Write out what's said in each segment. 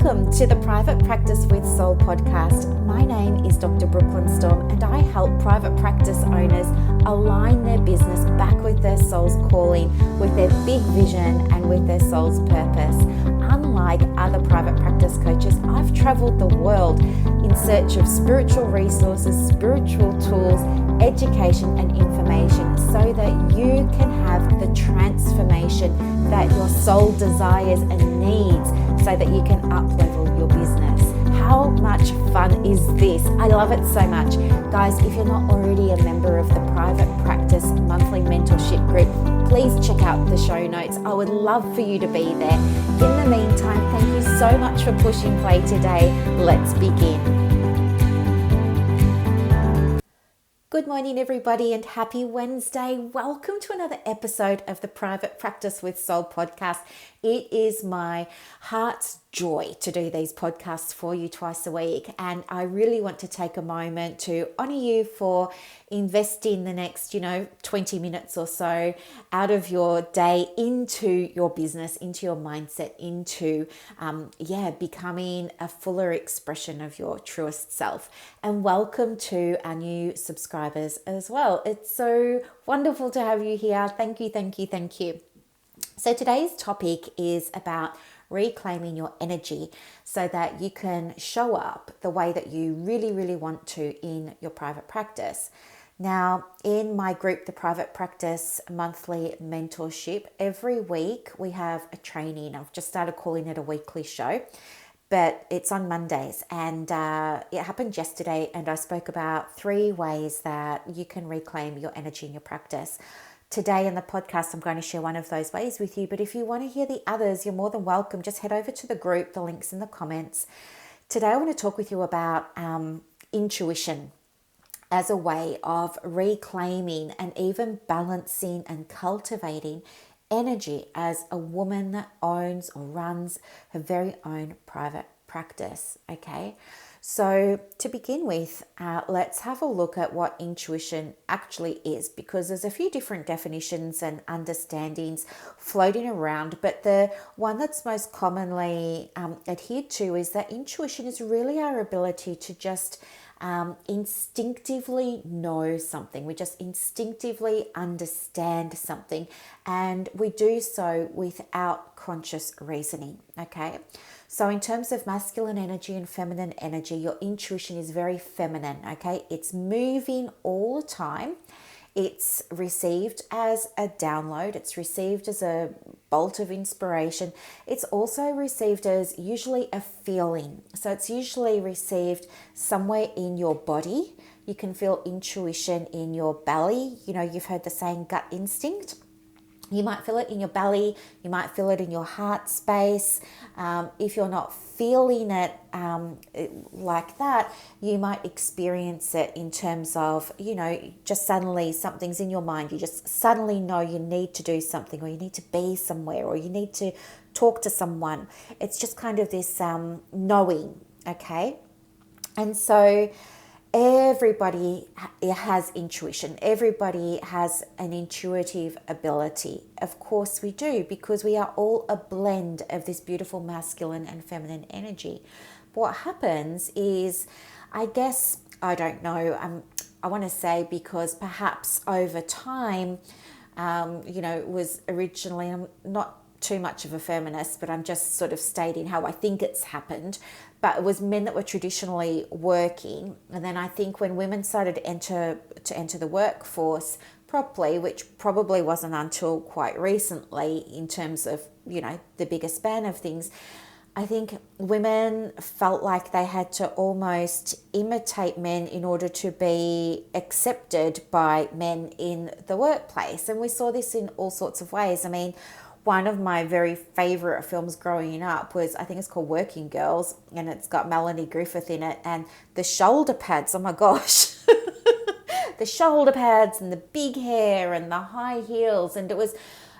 Welcome to the Private Practice with Soul podcast. My name is Dr. Brooklyn Storme, and I help private practice owners align their business back with their soul's calling, with their big vision and with their soul's purpose. Unlike other private practice coaches, I've traveled the world in search of spiritual resources, spiritual tools, education and information so that you can have the transformation that your soul desires and needs so that you can up-level your business. How much fun is this? I love it so much. Guys, if you're not already a member of the Private Practice Monthly Mentorship Group, please check out the show notes. I would love for you to be there. In the meantime, thank you so much for pushing play today. Let's begin. Good morning, everybody, and happy Wednesday. Welcome to another episode of the Private Practice with Soul podcast. It is my heart's joy to do these podcasts for you twice a week, and I really want to take a moment to honor you for investing the next 20 minutes or so out of your day into your business, into your mindset, into becoming a fuller expression of your truest self. And welcome to our new subscribers as well. It's so wonderful to have you here. Thank you. So today's topic is about reclaiming your energy so that you can show up the way that you really, really want to in your private practice. Now, in my group, the Private Practice Monthly Mentorship, every week we have a training. I've just started calling it a weekly show, but it's on Mondays, and it happened yesterday, and I spoke about 3 ways that you can reclaim your energy in your practice. Today in the podcast, I'm going to share one of those ways with you, but if you want to hear the others, you're more than welcome. Just head over to the group, the link's in the comments. Today I want to talk with you about intuition as a way of reclaiming and even balancing and cultivating energy as a woman that owns or runs her very own private practice, okay? So to begin with, let's have a look at what intuition actually is, because there's a few different definitions and understandings floating around, but the one that's most commonly adhered to is that intuition is really our ability to just instinctively know something. We just instinctively understand something, and we do so without conscious reasoning, okay? So in terms of masculine energy and feminine energy, your intuition is very feminine, okay? It's moving all the time. It's received as a download. It's received as a bolt of inspiration. It's also received as usually a feeling. So it's usually received somewhere in your body. You can feel intuition in your belly. You know, you've heard the saying gut instinct. You might feel it in your belly. You might feel it in your heart space. If you're not feeling it like that, you might experience it in terms of, just suddenly something's in your mind. You just suddenly know you need to do something, or you need to be somewhere, or you need to talk to someone. It's just kind of this knowing, okay? And so everybody has intuition. Everybody has an intuitive ability. Of course we do, because we are all a blend of this beautiful masculine and feminine energy. But what happens is, I want to say, because perhaps over time, it was originally, I'm not too much of a feminist, but I'm just sort of stating how I think it's happened. But it was men that were traditionally working, and then I think when women started to enter the workforce properly, which probably wasn't until quite recently in terms of the bigger span of things, I think women felt like they had to almost imitate men in order to be accepted by men in the workplace, and we saw this in all sorts of ways. I mean, one of my very favorite films growing up was, I think it's called Working Girls, and it's got Melanie Griffith in it, and the shoulder pads, oh my gosh, the shoulder pads and the big hair and the high heels, and it was,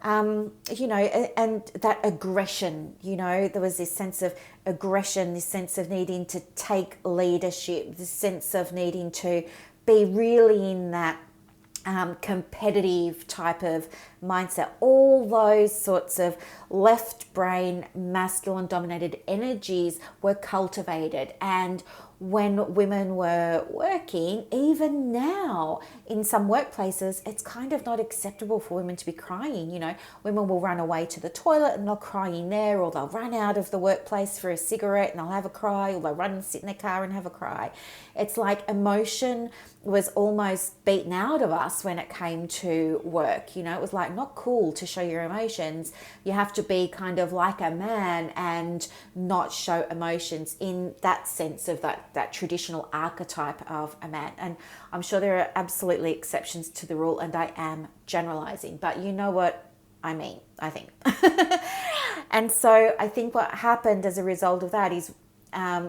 and that aggression, there was this sense of aggression, this sense of needing to take leadership, this sense of needing to be really in that competitive type of mindset, all those sorts of left brain, masculine dominated energies were cultivated. And when women were working, even now in some workplaces, it's kind of not acceptable for women to be crying. You know, women will run away to the toilet and they'll cry in there, or they'll run out of the workplace for a cigarette and they'll have a cry, or they'll run and sit in their car and have a cry. It's like emotion was almost beaten out of us when it came to work. You know, it was like not cool to show your emotions. You have to be kind of like a man and not show emotions in that sense of that traditional archetype of a man. And I'm sure there are absolutely exceptions to the rule, and I am generalizing, but you know what I mean, I think. And so I think what happened as a result of that is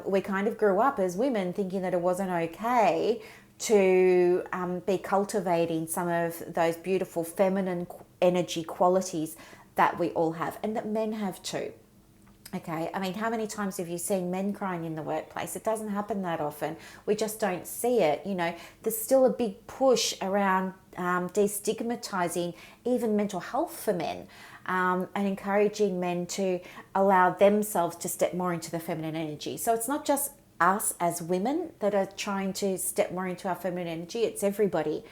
we kind of grew up as women thinking that it wasn't okay to be cultivating some of those beautiful feminine energy qualities that we all have, and that men have too. Okay, I mean, how many times have you seen men crying in the workplace? It doesn't happen that often. We just don't see it. You know, there's still a big push around destigmatizing even mental health for men, and encouraging men to allow themselves to step more into the feminine energy. So it's not just us as women that are trying to step more into our feminine energy, it's everybody.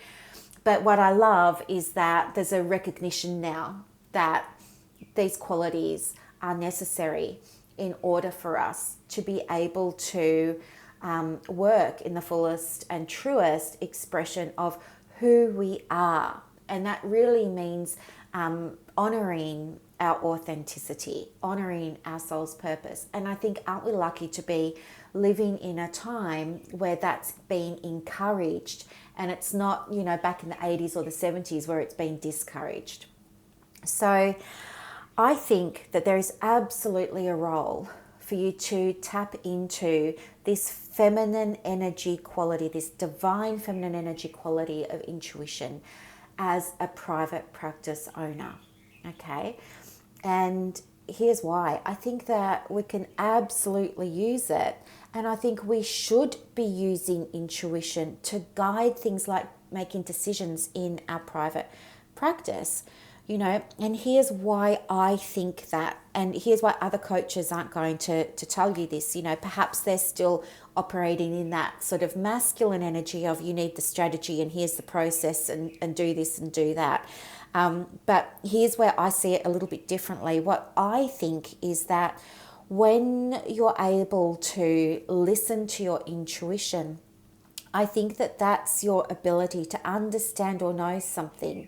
But what I love is that there's a recognition now that these qualities are necessary in order for us to be able to work in the fullest and truest expression of who we are. And that really means honoring our authenticity, honoring our soul's purpose. And I think, aren't we lucky to be living in a time where that's being encouraged, and it's not, you know, back in the 80s or the 70s where it's been discouraged. So I think that there is absolutely a role for you to tap into this feminine energy quality, this divine feminine energy quality of intuition as a private practice owner. Okay. And here's why. I think that we can absolutely use it. And I think we should be using intuition to guide things like making decisions in our private practice. You know, and here's why I think that, and here's why other coaches aren't going to tell you this. You know, perhaps they're still operating in that sort of masculine energy of you need the strategy and here's the process and do this and do that. But here's where I see it a little bit differently. What I think is that when you're able to listen to your intuition, I think that that's your ability to understand or know something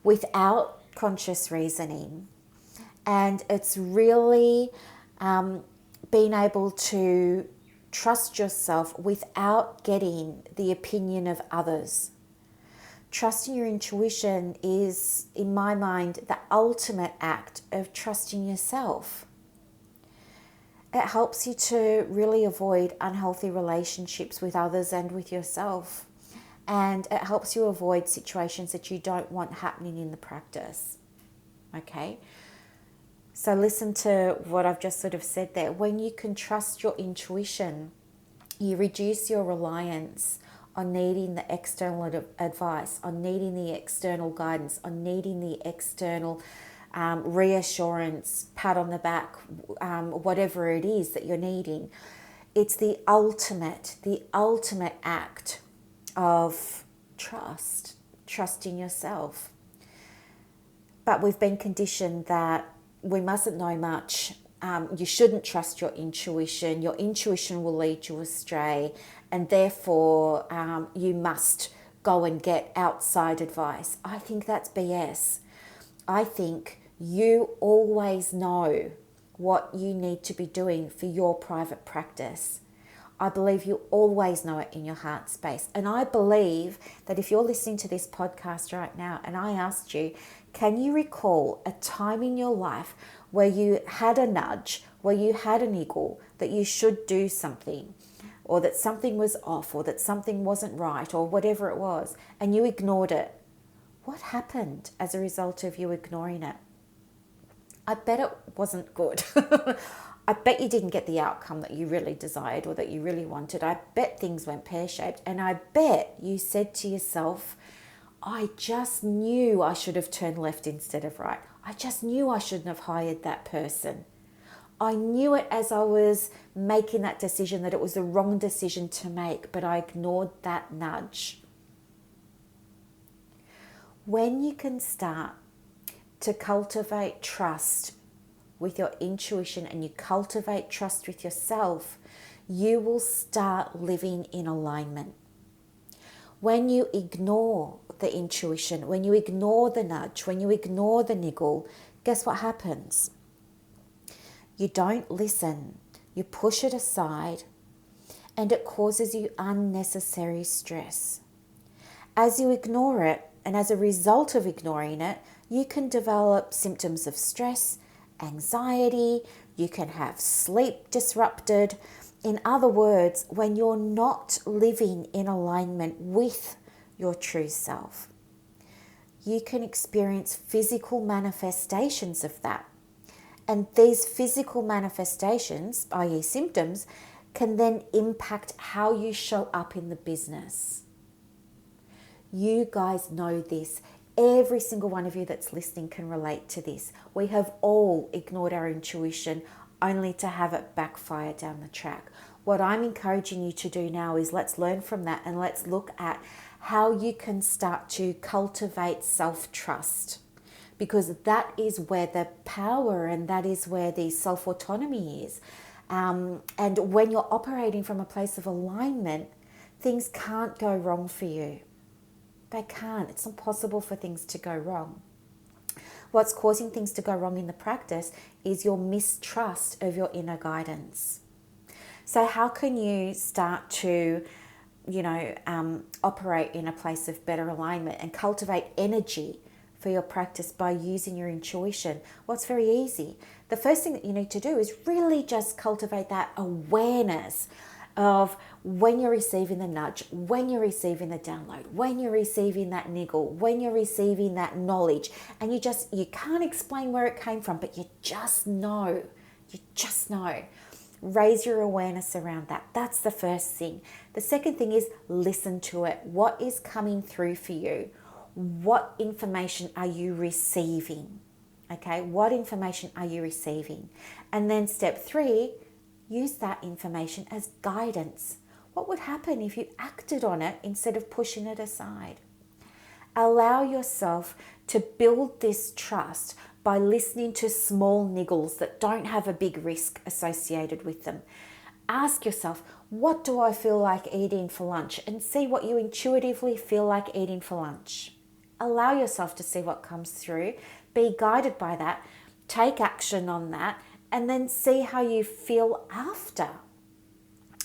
without conscious reasoning. And it's really being able to trust yourself without getting the opinion of others. Trusting your intuition is, in my mind, the ultimate act of trusting yourself. It helps you to really avoid unhealthy relationships with others and with yourself. And it helps you avoid situations that you don't want happening in the practice. Okay? So listen to what I've just sort of said there. When you can trust your intuition, you reduce your reliance on needing the external advice, on needing the external guidance, on needing the external reassurance, pat on the back, whatever it is that you're needing. It's the ultimate act of trusting yourself. But we've been conditioned that we mustn't know much. You shouldn't trust your intuition. Your intuition will lead you astray, and therefore you must go and get outside advice. I think that's BS. I think you always know what you need to be doing for your private practice. I believe you always know it in your heart space. And I believe that if you're listening to this podcast right now and I asked you, can you recall a time in your life where you had a nudge, where you had an niggle that you should do something, or that something was off, or that something wasn't right, or whatever it was, and you ignored it? What happened as a result of you ignoring it? I bet it wasn't good. I bet you didn't get the outcome that you really desired or that you really wanted. I bet things went pear-shaped. And I bet you said to yourself, I just knew I should have turned left instead of right. I just knew I shouldn't have hired that person. I knew it as I was making that decision that it was the wrong decision to make, but I ignored that nudge. When you can start to cultivate trust with your intuition and you cultivate trust with yourself, you will start living in alignment. When you ignore the intuition, when you ignore the nudge, when you ignore the niggle, guess what happens? You don't listen, you push it aside, and it causes you unnecessary stress. As you ignore it, and as a result of ignoring it, you can develop symptoms of stress, anxiety, you can have sleep disrupted. In other words, when you're not living in alignment with your true self, you can experience physical manifestations of that. And these physical manifestations, i.e. symptoms, can then impact how you show up in the business. You guys know this. Every single one of you that's listening can relate to this. We have all ignored our intuition only to have it backfire down the track. What I'm encouraging you to do now is let's learn from that and let's look at how you can start to cultivate self-trust, because that is where the power and that is where the self-autonomy is. And when you're operating from a place of alignment, things can't go wrong for you. They can't. It's not possible for things to go wrong. What's causing things to go wrong in the practice is your mistrust of your inner guidance. So how can you start to, operate in a place of better alignment and cultivate energy for your practice by using your intuition? Well, it's very easy. The first thing that you need to do is really just cultivate that awareness of when you're receiving the nudge, when you're receiving the download, when you're receiving that niggle, when you're receiving that knowledge, and you can't explain where it came from, but you just know. Raise your awareness around that. That's the first thing. The second thing is listen to it. What is coming through for you? What information are you receiving? Okay, what information are you receiving? And then step 3, use that information as guidance. What would happen if you acted on it instead of pushing it aside? Allow yourself to build this trust by listening to small niggles that don't have a big risk associated with them. Ask yourself, what do I feel like eating for lunch? And see what you intuitively feel like eating for lunch. Allow yourself to see what comes through. Be guided by that. Take action on that. And then see how you feel after.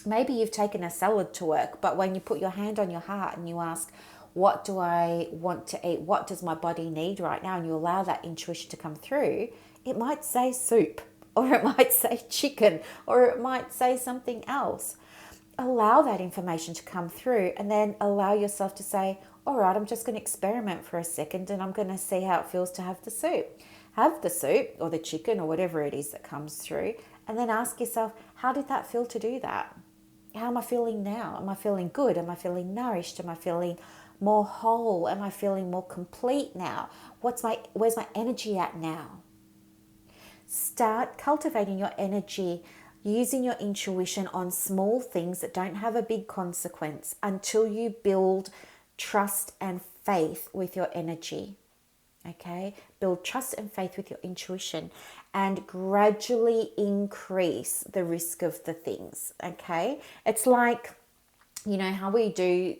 Maybe you've taken a salad to work, but when you put your hand on your heart and you ask, what do I want to eat? What does my body need right now? And you allow that intuition to come through, it might say soup, or it might say chicken, or it might say something else. Allow that information to come through and then allow yourself to say, all right, I'm just going to experiment for a second and I'm going to see how it feels to have the soup. Have the soup or the chicken or whatever it is that comes through, and then ask yourself, how did that feel to do that? How am I feeling now? Am I feeling good? Am I feeling nourished? Am I feeling more whole? Am I feeling more complete now? Where's my energy at now? Start cultivating your energy using your intuition on small things that don't have a big consequence until you build trust and faith with your energy. Okay, build trust and faith with your intuition and gradually increase the risk of the things. Okay, it's like, how we do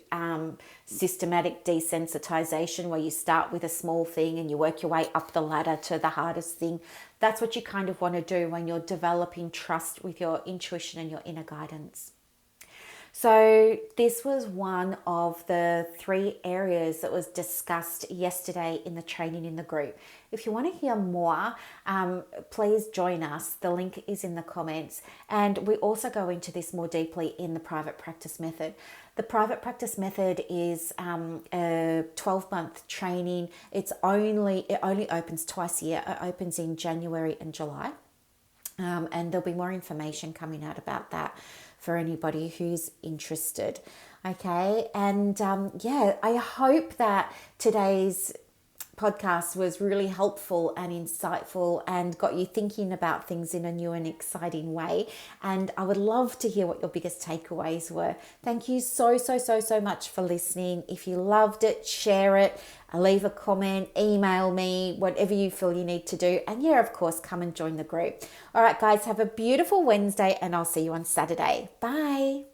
systematic desensitization, where you start with a small thing and you work your way up the ladder to the hardest thing. That's what you kind of want to do when you're developing trust with your intuition and your inner guidance. So this was one of the 3 areas that was discussed yesterday in the training in the group. If you want to hear more, please join us. The link is in the comments. And we also go into this more deeply in the private practice method. The private practice method is a 12-month training. It only opens twice a year. It opens in January and July. And there'll be more information coming out about that. for anybody who's interested. Okay, and I hope that today's podcast was really helpful and insightful and got you thinking about things in a new and exciting way. And I would love to hear what your biggest takeaways were. Thank you so much for listening. If you loved it, share it, leave a comment, email me, whatever you feel you need to do. And of course, come and join the group. All right, guys, have a beautiful Wednesday and I'll see you on Saturday. Bye.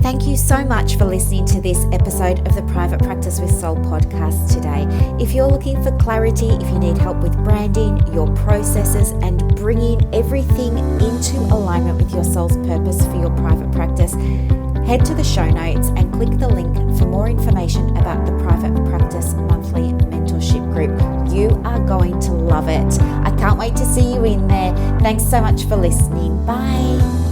Thank you so much for listening to this episode of the Private Practice with Soul podcast today. If you're looking for clarity, if you need help with branding, your processes, and bringing everything into alignment with your soul's purpose for your private practice, head to the show notes and click the link for more information about the Private Practice Monthly Mentorship Group. You are going to love it. I can't wait to see you in there. Thanks so much for listening. Bye.